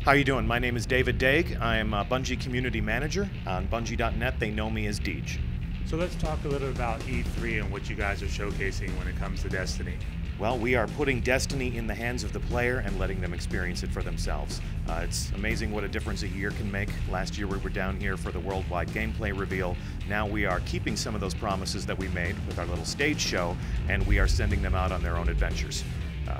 How you doing? My name is David Dague. I am a Bungie Community Manager. On Bungie.net, they know me as Deej. So let's talk a little about E3 and what you guys are showcasing when it comes to Destiny. Well, we are putting Destiny in the hands of the player and letting them experience it for themselves. It's amazing what a difference a year can make. Last year we were down here for the worldwide gameplay reveal. Now we are keeping some of those promises that we made with our little stage show, and we are sending them out on their own adventures.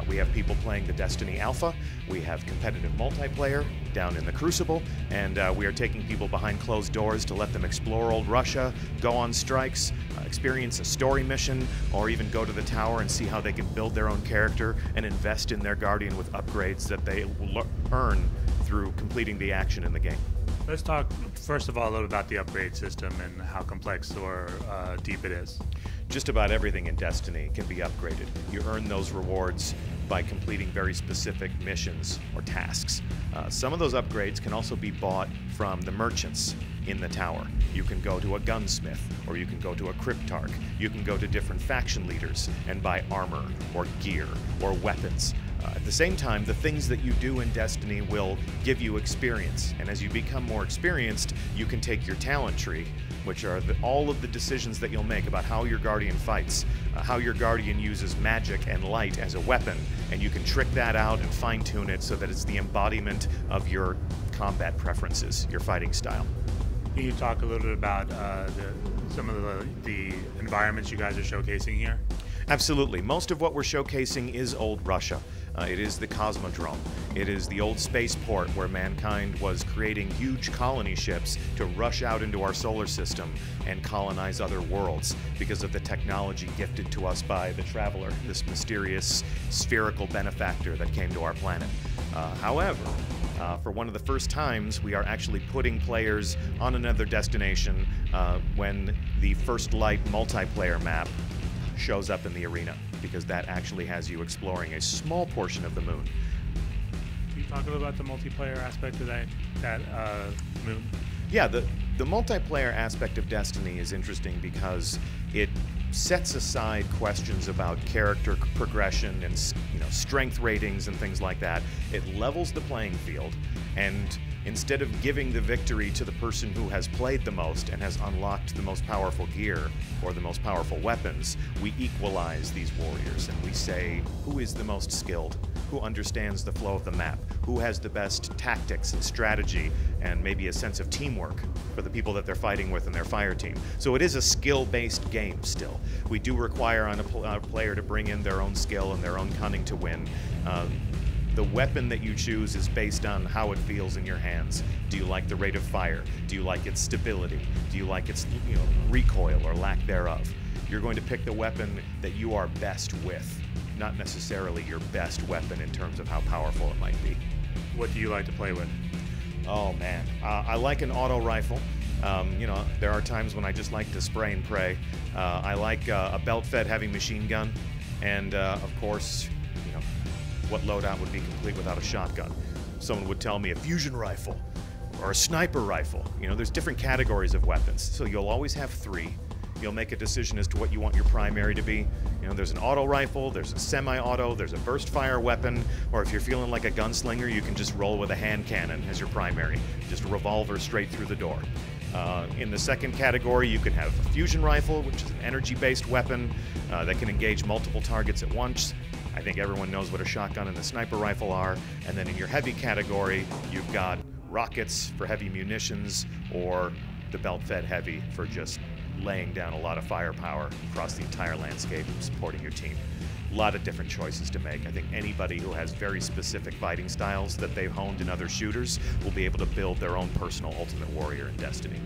We have people playing the Destiny Alpha, we have competitive multiplayer down in the Crucible, and we are taking people behind closed doors to let them explore old Russia, go on strikes, experience a story mission, or even go to the tower and see how they can build their own character and invest in their Guardian with upgrades that they will earn through completing the action in the game. Let's talk, first of all, a little about the upgrade system and how complex or deep it is. Just about everything in Destiny can be upgraded. You earn those rewards by completing very specific missions or tasks. Some of those upgrades can also be bought from the merchants in the tower. You can go to a gunsmith, or you can go to a cryptarch. You can go to different faction leaders and buy armor or gear or weapons. At the same time, the things that you do in Destiny will give you experience, and as you become more experienced, you can take your talent tree, which are all of the decisions that you'll make about how your Guardian fights, how your Guardian uses magic and light as a weapon, and you can trick that out and fine-tune it so that it's the embodiment of your combat preferences, your fighting style. Can you talk a little bit about some of the environments you guys are showcasing here? Absolutely. Most of what we're showcasing is old Russia. It is the Cosmodrome. It is the old spaceport where mankind was creating huge colony ships to rush out into our solar system and colonize other worlds because of the technology gifted to us by the Traveler, this mysterious spherical benefactor that came to our planet. However, for one of the first times, we are actually putting players on another destination when the First Light multiplayer map shows up in the arena, because that actually has you exploring a small portion of the moon. Can you talk a little about the multiplayer aspect of that moon? Yeah, the multiplayer aspect of Destiny is interesting because it sets aside questions about character progression and strength ratings and things like that. It levels the playing field, and instead of giving the victory to the person who has played the most and has unlocked the most powerful gear or the most powerful weapons, we equalize these warriors and we say who is the most skilled, who understands the flow of the map, who has the best tactics and strategy and maybe a sense of teamwork for the people that they're fighting with in their fire team. So it is a skill-based game still. We do require on a player to bring in their own skill and their own cunning to win. The weapon that you choose is based on how it feels in your hands. Do you like the rate of fire? Do you like its stability? Do you like its recoil or lack thereof? You're going to pick the weapon that you are best with, not necessarily your best weapon in terms of how powerful it might be. What do you like to play with? Oh man, I like an auto rifle. There are times when I just like to spray and pray. I like a belt-fed heavy machine gun, and of course, what loadout would be complete without a shotgun? Someone would tell me a fusion rifle or a sniper rifle. There's different categories of weapons, so you'll always have three. You'll make a decision as to what you want your primary to be. There's an auto rifle, there's a semi-auto, there's a burst fire weapon, or if you're feeling like a gunslinger, you can just roll with a hand cannon as your primary. Just a revolver straight through the door. In the second category, you can have a fusion rifle, which is an energy-based weapon that can engage multiple targets at once. I think everyone knows what a shotgun and a sniper rifle are. And then in your heavy category, you've got rockets for heavy munitions, or the belt-fed heavy for just laying down a lot of firepower across the entire landscape and supporting your team. A lot of different choices to make. I think anybody who has very specific fighting styles that they've honed in other shooters will be able to build their own personal Ultimate Warrior in Destiny.